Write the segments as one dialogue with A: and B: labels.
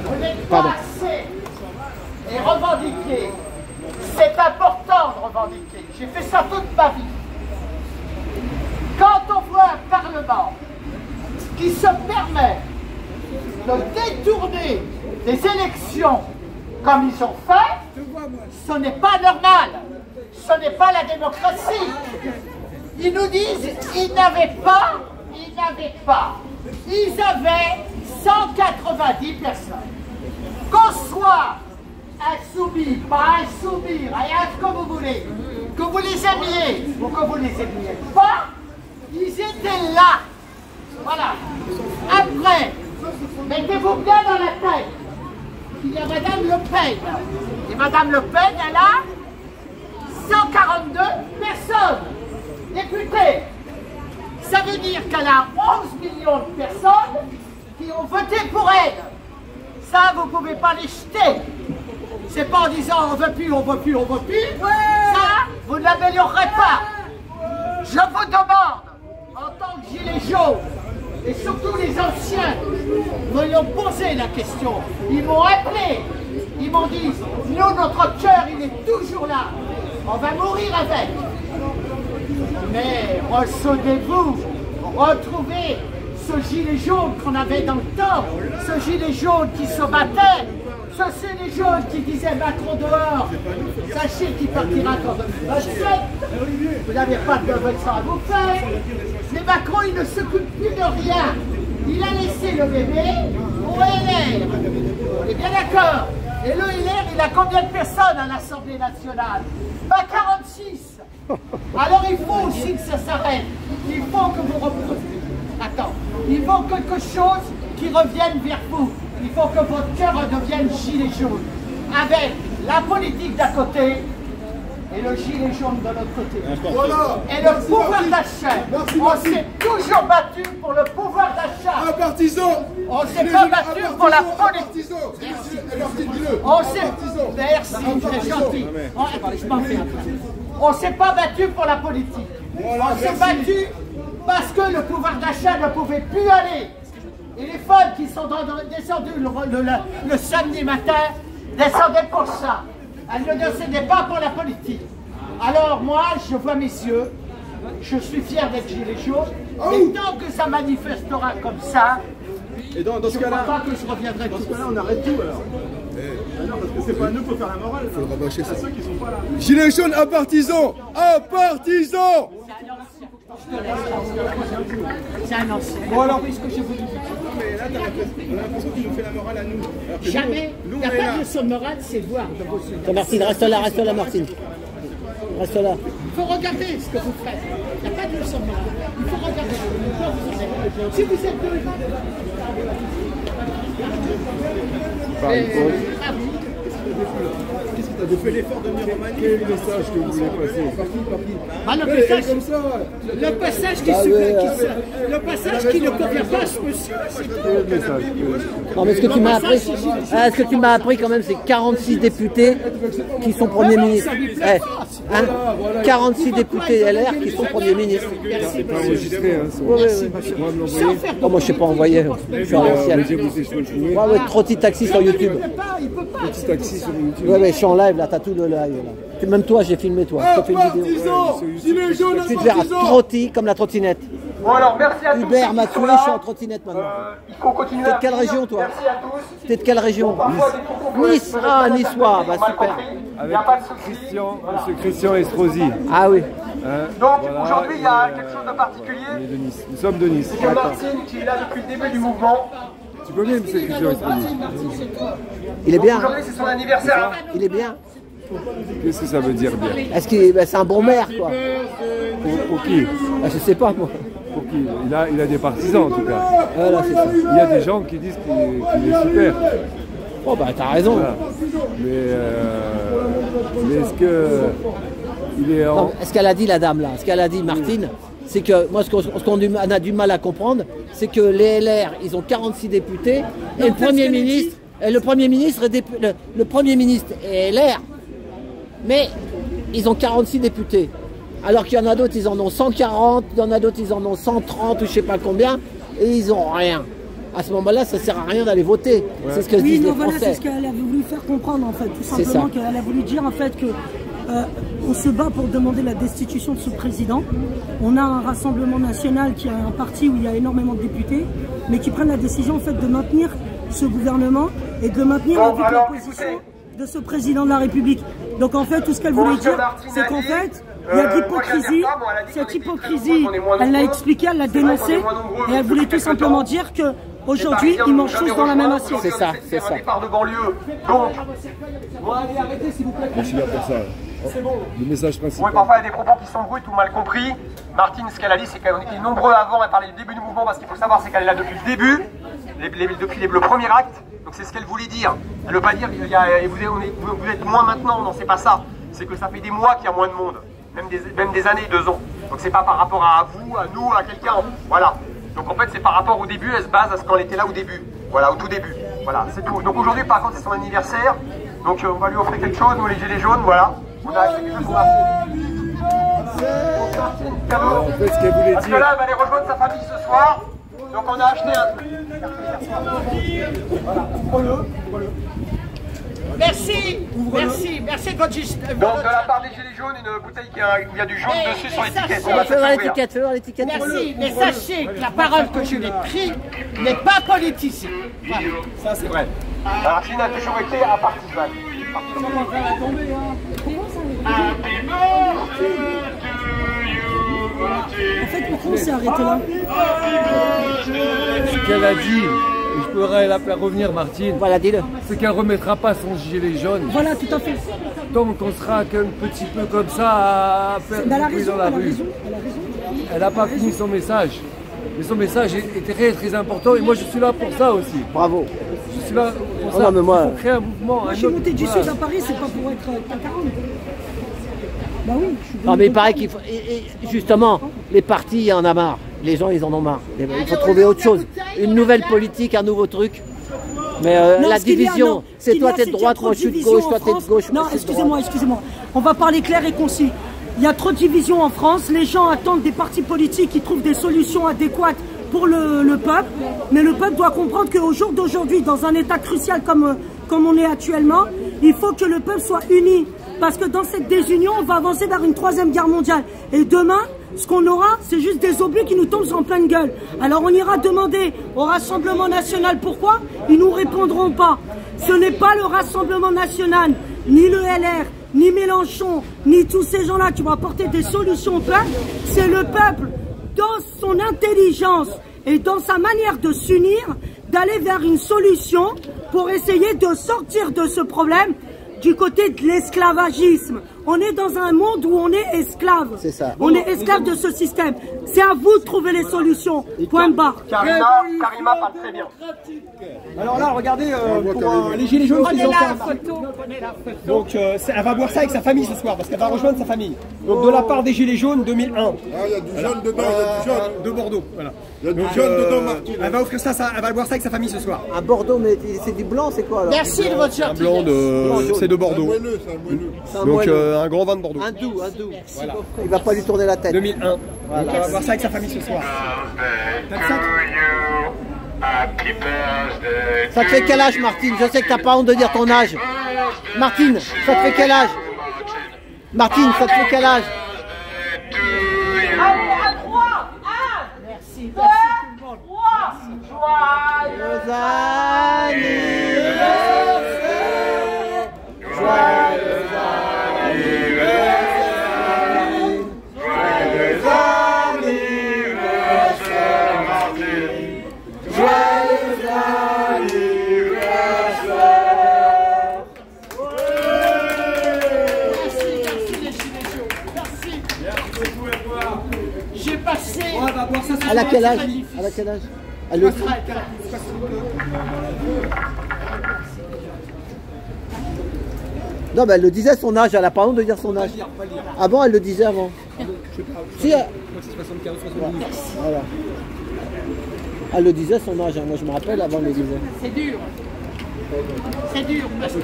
A: Vous n'êtes pas assez. Et revendiquer, c'est important de revendiquer. J'ai fait ça toute ma vie. Quand on voit un Parlement qui se permet de détourner des élections comme ils ont fait, ce n'est pas normal. Ce n'est pas la démocratie. Ils nous disent ils n'avaient pas. Ils avaient 190 personnes. Qu'on soit insoumis, pas insoumis, rien que vous voulez, que vous les aimiez ou que vous les aimiez pas, ils étaient là. Voilà. Après, mettez-vous bien dans la tête qu'il y a Madame Le Pen. Et Madame Le Pen, elle a 142 personnes députées. Ça veut dire qu'elle a 11 millions de personnes qui ont voté pour elle. Ça, vous ne pouvez pas les jeter. C'est pas en disant on veut plus. Ça, vous ne l'améliorerez pas. Je vous demande, en tant que gilet jaune, et surtout les anciens, me l'ont posé la question. Ils m'ont appelé. Ils m'ont dit, nous, notre cœur, il est toujours là. On va mourir avec. Mais ressonnez-vous, retrouvez ce gilet jaune qu'on avait dans le temps, ce gilet jaune qui se battait, ce gilet jaune qui disait Macron dehors, sachez qu'il partira quand vous n'avez pas de vaccin à vous faire, mais Macron il ne s'occupe plus de rien, il a laissé le bébé au LR, on est bien d'accord, et le LR il a combien de personnes à l'Assemblée nationale? Pas 46. Alors il faut aussi que ça s'arrête. Il faut que vous repreniez. Attends. Il faut quelque chose qui revienne vers vous. Il faut que votre cœur redevienne gilet jaune. Avec la politique d'un côté et le gilet jaune de l'autre côté. Voilà. Et le pouvoir d'achat. On s'est toujours battu pour le pouvoir d'achat.
B: Un partisan.
A: On s'est pas battu pour la politique. On s'est... Merci, c'est gentil. Je m'en fais un peu. On ne s'est pas battu pour la politique. On s'est battu parce que le pouvoir d'achat ne pouvait plus aller. Et les femmes qui sont descendues le samedi matin descendaient pour ça. Elles ne descendaient pas pour la politique. Alors moi, je vois mes yeux, je suis fier d'être gilet jaune, et tant que ça manifestera comme ça,
B: et dans ce cas-là,
A: pas que je reviendrai
B: dans ce cas-là, on arrête tout alors. Non, parce que c'est pas à nous qu'il faut faire la morale. Il faut rabâcher ça. Ceux qui sont pas là. Gilet jaune, un partisan. Un partisan.
A: C'est un ancien.
B: Bon alors,
A: puisque je vous dis.
B: Mais là, on a l'impression qu'il nous fait la morale à nous.
A: Jamais. Il n'y a pas de leçon de morale, c'est voir de vos yeux.
C: Martine, reste là, Martine. Reste là.
A: Il faut regarder ce que vous faites. Il n'y a pas de leçon de morale. Il faut regarder. Si vous êtes deux,
B: Qu'est-ce que tu as fait l'effort de venir en Mali? Quel message que vous voulez passer?
A: Ah, le passage qui ne convient pas à ce monsieur.
C: Non, mais ce que tu m'as appris, quand même, c'est 46 députés qui sont Premier ministre. 46 députés LR qui sont Premier ministre.
B: C'est pas enregistré, hein.
C: Moi, je ne sais pas envoyer. Je suis à l'ancienne. Trotti Taxi sur YouTube.
B: Petit taxi sur YouTube.
C: Ouais, je suis en live là, t'as tout le live là. Même toi, j'ai filmé toi. Je te fais une vidéo. Tu te verras Trotti comme la trottinette.
A: Bon alors, merci à tous.
C: Hubert m'a tué, je suis en trottinette maintenant.
A: Il faut continuer.
C: T'es de quelle région toi?
A: Merci à tous.
C: T'es de quelle région? Nice. Ah, niçois, bah super.
D: Avec Monsieur Christian Estrosi.
C: Ah oui.
A: Donc aujourd'hui, il y a quelque chose de particulier.
D: De Nice. Nous sommes de Nice.
A: C'est Martine qui est là depuis le début du mouvement.
D: Tu connais Monsieur Christian Estrosi?
C: Il est bien.
A: Aujourd'hui, c'est son anniversaire.
C: Il est bien.
D: Qu'est-ce que ça veut dire bien?
C: Est-ce qu'il c'est un bon maire quoi?
D: Pour qui?
C: Je sais pas moi.
D: Pour qui? Il a des partisans en tout cas.
C: Voilà, c'est ça.
D: Il y a des gens qui disent qu'il est super.
C: Oh bah t'as raison.
D: Voilà. Mais est-ce que il est en...
C: Ce qu'elle a dit la dame là, ce qu'elle a dit Martine, c'est que moi ce qu'on a du mal à comprendre, c'est que les LR ils ont 46 députés et le Premier ministre le Premier ministre est LR, mais ils ont 46 députés. Alors qu'il y en a d'autres, ils en ont 140, il y en a d'autres, ils en ont 130 ou je sais pas combien, et ils ont rien. à ce moment-là, ça ne sert à rien d'aller voter. C'est ce que disent les
E: voilà,
C: Français.
E: c'est ce qu'elle a voulu faire comprendre, en fait. Tout
C: C'est
E: simplement,
C: ça.
E: qu'elle a voulu dire, en fait, que on se bat pour demander la destitution de ce président. On a un Rassemblement national qui a un parti où il y a énormément de députés, mais qui prennent la décision, en fait, de maintenir ce gouvernement et de le maintenir avec l'opposition de ce président de la République. Donc, en fait, tout ce qu'elle voulait dire, c'est qu'en fait, il y a de l'hypocrisie. Cette hypocrisie, elle l'a expliqué, elle l'a dénoncé, et elle voulait tout simplement dire que aujourd'hui, ils mangent tous dans la même assiette.
C: C'est ça, c'est ça.
F: Départ de banlieue. Donc,
B: Continue à faire ça.
F: c'est bon.
B: Le message principal.
F: Oui, parfois il y a des propos qui sont bruts ou mal compris. Martine, ce qu'elle a dit, c'est qu'on était nombreux avant à parler du début du mouvement, parce qu'il faut savoir, c'est qu'elle est là depuis le début, depuis le premier acte. Donc c'est ce qu'elle voulait dire. Elle ne veut pas dire vous êtes moins maintenant, non, c'est pas ça. C'est que ça fait des mois qu'il y a moins de monde, même des années, 2 ans. Donc c'est pas par rapport à vous, à nous, à quelqu'un. Voilà. Donc en fait, c'est par rapport au début, elle se base à ce qu'on était là au début. Voilà, au tout début. Voilà, c'est tout. Donc aujourd'hui, par contre, c'est son anniversaire. Donc on va lui offrir quelque chose, nous les gilets jaunes, voilà. On a acheté quelque chose pour
B: En fait, ce qu'elle voulait
F: Parce que
B: dire.
F: là, elle va aller rejoindre sa famille ce soir. Donc on a acheté un truc. Voilà, ouvre-le.
A: Merci Godjis.
F: Donc de la part des gilets jaunes, une bouteille où il y a du jaune dessus sur l'étiquette. On va
C: Fais voir
F: s'ouvrir.
C: l'étiquette, fais voir l'étiquette.
A: Merci, mais sachez que la parole que je l'ai prise n'est pas politicien. Voilà.
F: Ça c'est vrai. Alors Chine a toujours été à partisane.
E: En fait, pourquoi on s'est arrêté là?
D: Ce qu'elle a dit, et je pourrais la faire revenir, Martine,
C: Voilà, dis-le.
D: c'est qu'elle ne remettra pas son gilet jaune.
E: Voilà, tout à fait.
D: Donc on sera qu'un petit peu comme ça à faire
E: Elle a
D: du bruit
E: raison,
D: dans la
E: elle a
D: rue.
E: raison, elle a raison.
D: Elle n'a pas fini son message. Mais son message est très très important et moi je suis là pour ça aussi.
C: Bravo.
D: Je suis là pour
C: Oh
D: ça.
C: non, mais moi-
D: Il faut créer un mouvement.
E: Moi, je suis monté du sud à Paris, c'est pas pour être à 40. Bah oui, je suis
C: Non, mais il paraît qu'il faut. Et justement, les partis, il y en a marre. Les gens, ils en ont marre. Il faut trouver autre chose. Une nouvelle politique, un nouveau truc. Mais
E: Non,
C: la
E: ce qu'il y a,
C: division,
E: non, ce
C: c'est
E: qu'il y
C: toi
E: a,
C: t'es de
E: qu'il y a
C: droite,
E: trop
C: moi je suis de
E: division
C: gauche,
E: en
C: toi t'es de
E: France.
C: gauche.
E: Non,
C: moi, je suis de
E: excusez-moi, excusez-moi. On va parler clair et concis. Il y a trop de division en France. Les gens attendent des partis politiques qui trouvent des solutions adéquates pour le peuple. Mais le peuple doit comprendre qu'au jour d'aujourd'hui, dans un état crucial comme on est actuellement, il faut que le peuple soit uni. Parce que dans cette désunion, on va avancer vers une 3e guerre mondiale. Et demain, ce qu'on aura, c'est juste des obus qui nous tombent en pleine gueule. Alors on ira demander au Rassemblement national pourquoi. Ils nous répondront pas. Ce n'est pas le Rassemblement national, ni le LR, ni Mélenchon, ni tous ces gens-là qui vont apporter des solutions au peuple. C'est le peuple, dans son intelligence et dans sa manière de s'unir, d'aller vers une solution pour essayer de sortir de ce problème du côté de l'esclavagisme. On est dans un monde où on est esclave.
C: C'est ça.
E: On est esclave de ce système. C'est à vous de trouver les solutions. Point de barre.
F: Karima parle très bien.
G: Alors là, regardez, pour les gilets jaunes qui ont fait. Donc elle va boire ça avec sa famille ce soir, parce qu'elle va rejoindre sa famille. Donc de la part des gilets jaunes 2001.
B: Ah, il y a du jaune dedans, il y a du jaune.
G: De Bordeaux, voilà.
B: Il y a du jaune dedans, Martine.
G: Elle va offrir ça, elle va boire ça avec sa famille ce soir.
C: À Bordeaux, mais c'est du blanc, c'est quoi alors?
A: Merci de votre
G: Un blanc
A: gentillesse.
G: c'est de Bordeaux.
B: Moelleux, c'est un moelleux.
C: C'est un
G: Donc
C: moelleux.
G: un grand vin de Bordeaux.
C: Un doux, un doux. Il va pas lui tourner la tête.
G: 2001. Donc elle va boire ça avec sa famille ce soir.
C: Ça te fait quel âge, Martine? Je sais que t'as pas honte de dire ton âge. Martine, ça te fait quel âge? Martine, ça te fait quel âge?
H: Allez, à 3, 1,
A: Merci,
H: 2,
A: merci tout le monde.
H: 3, joyeux
A: Merci les gilets jaunes. Merci. J'ai passé.
G: Elle va boire ça ce
C: Elle a
G: soir.
C: quel âge? Elle a quel âge? Elle le... Non, mais elle le disait son âge, elle a pas honte de dire son âge. Ah bon, elle le disait avant. Si,
G: C'est 75, 72.
C: voilà. Elle le disait son âge, hein. Moi je me rappelle avant elle le disait.
A: C'est dur. C'est dur parce que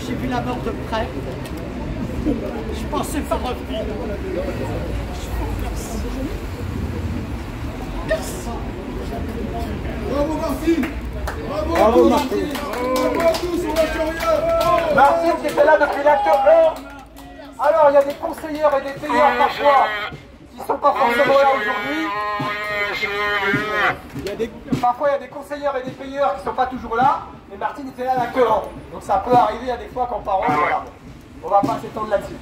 A: j'ai vu la mort de près. Je pensais pas revenir.
B: Bravo, Martine. Martine.
G: Bravo Martine.
B: Bravo à tous, on lâche rien.
F: Martine qui était là depuis l'acte 1. Alors, il y a des conseillères et des payeurs parfois qui ne sont pas forcément là aujourd'hui. Parfois, il y a des conseillères et des payeurs qui ne sont pas toujours là. Mais Martine était là à l'acte 1. Donc ça peut arriver à des fois qu'en parole, voilà. On va pas s'étendre là-dessus.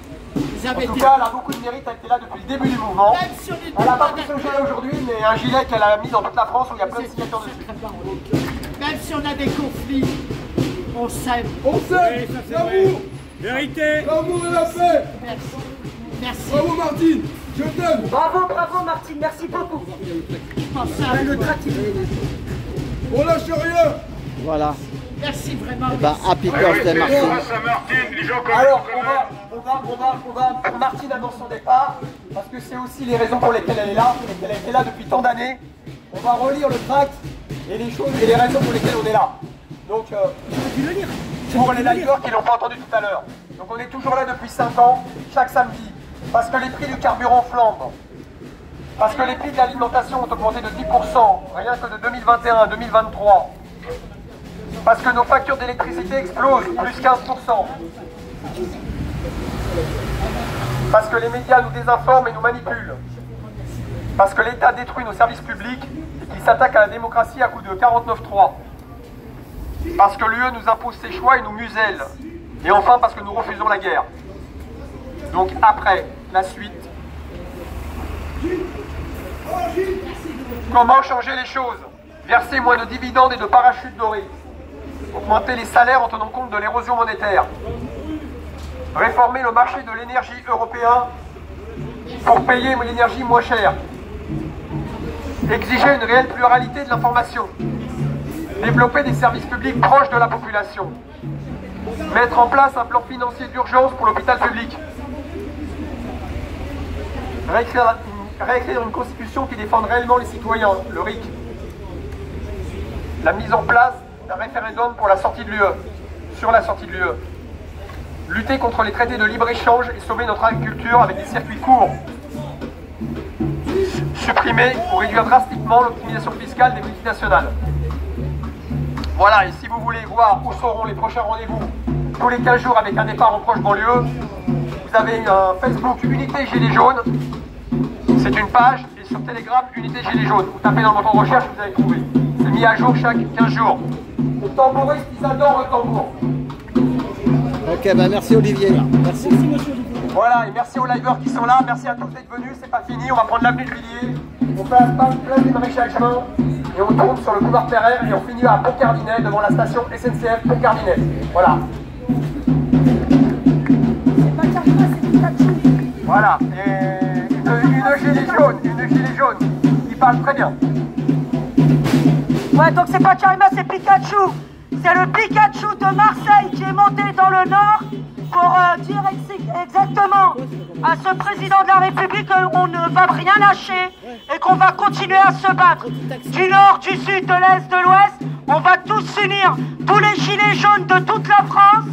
F: En tout cas, elle a beaucoup de mérite, elle était là depuis le début du mouvement. Elle n'a pas pris ce gilet aujourd'hui, mais un gilet qu'elle a mis dans toute la France où il y a plein de signatures dessus.
A: Même si on a des conflits, on s'aime.
B: On s'aime. L'amour.
G: Vérité.
B: L'amour et la paix.
A: Merci. Merci.
B: Bravo Martine. Je t'aime.
E: Bravo, bravo Martine, merci beaucoup.
B: On lâche rien.
C: Voilà.
A: Merci vraiment.
C: Eh ben, happy birthday Martine.
F: Alors, on va pour Martine avant son départ, parce que c'est aussi les raisons pour lesquelles elle est là, et qu'elle a été là depuis tant d'années. On va relire le tract et les choses et les raisons pour lesquelles on est là. Donc, c'est pour les liveurs qui l'ont pas entendu tout à l'heure. Donc on est toujours là depuis 5 ans, chaque samedi, parce que les prix du carburant flambent. Parce que les prix de l'alimentation ont augmenté de 10%, rien que de 2021 à 2023. Parce que nos factures d'électricité explosent, plus 15%. Parce que les médias nous désinforment et nous manipulent. Parce que l'État détruit nos services publics et qu'il s'attaque à la démocratie à coup de 49.3. Parce que l'UE nous impose ses choix et nous muselle. Et enfin parce que nous refusons la guerre. Donc après, la suite. Comment changer les choses? Verser moins de dividendes et de parachutes dorés. Augmenter les salaires en tenant compte de l'érosion monétaire. Réformer le marché de l'énergie européen pour payer l'énergie moins chère. Exiger une réelle pluralité de l'information. Développer des services publics proches de la population. Mettre en place un plan financier d'urgence pour l'hôpital public. Réécrire une constitution qui défende réellement les citoyens, le RIC. La mise en place d'un référendum pour la sortie de l'UE, sur la sortie de l'UE. Lutter contre les traités de libre-échange et sauver notre agriculture avec des circuits courts. Supprimer ou réduire drastiquement l'optimisation fiscale des multinationales. Voilà, et si vous voulez voir où seront les prochains rendez-vous tous les 15 jours avec un départ en proche banlieue, vous avez un Facebook Unité Gilets jaunes, c'est une page, et sur Telegram Unité Gilets jaunes. Vous tapez dans le moteur de recherche, vous allez trouver. C'est mis à jour chaque 15 jours. Les tambouristes, ils adorent le tambour.
C: Ok, ben merci Olivier. Merci.
F: Voilà, et merci aux liveurs qui sont là, merci à tous d'être venus, c'est pas fini, on va prendre l'avenue de Villiers, on fait la place des maréchals chemin, et on tourne sur le boulevard Pereire, et on finit à Pont-Cardinet, devant la station SNCF Pont-Cardinet. Voilà. Voilà, et une gilet jaune, qui parle très bien.
E: Ouais, donc c'est pas Karima, c'est Pikachu. C'est le Pikachu de Marseille qui est monté dans le Nord pour dire exactement à ce président de la République qu'on ne va rien lâcher et qu'on va continuer à se battre. Du Nord, du Sud, de l'Est, de l'Ouest, on va tous s'unir. Tous les gilets jaunes de toute la France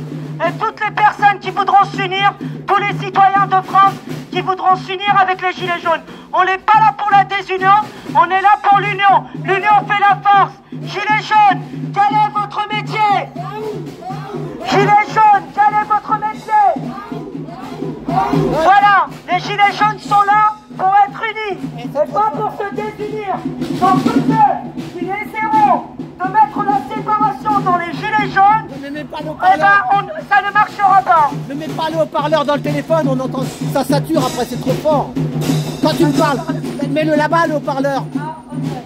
E: et toutes les personnes qui voudront s'unir, tous les citoyens de France qui voudront s'unir avec les gilets jaunes. On n'est pas là pour la désunion, on est là pour l'union. L'union fait la force. Gilets jaunes, quel est votre métier? Gilets jaunes, quel est votre métier? Voilà, les gilets jaunes sont là pour être unis et pas pour se désunir. Donc tous ceux qui essaieront de mettre la séparation dans les gilets jaunes,
C: Ne mets pas le
E: eh ben, ça ne marchera pas.
C: Ne mets pas le haut-parleur dans le téléphone, on entend, ça sature après, c'est trop fort. Quand tu me parles, mets-le là-bas le haut-parleur.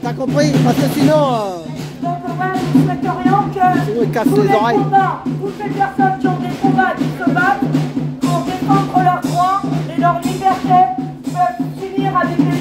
C: T'as compris? Parce que sinon...
E: Donc voilà, nous souhaiterions que
C: il casse
E: tous
C: les
E: les
C: oreilles.
E: combats, toutes les personnes qui ont des combats, qui se battent pour défendre leurs droits et leur liberté, peuvent s'unir avec les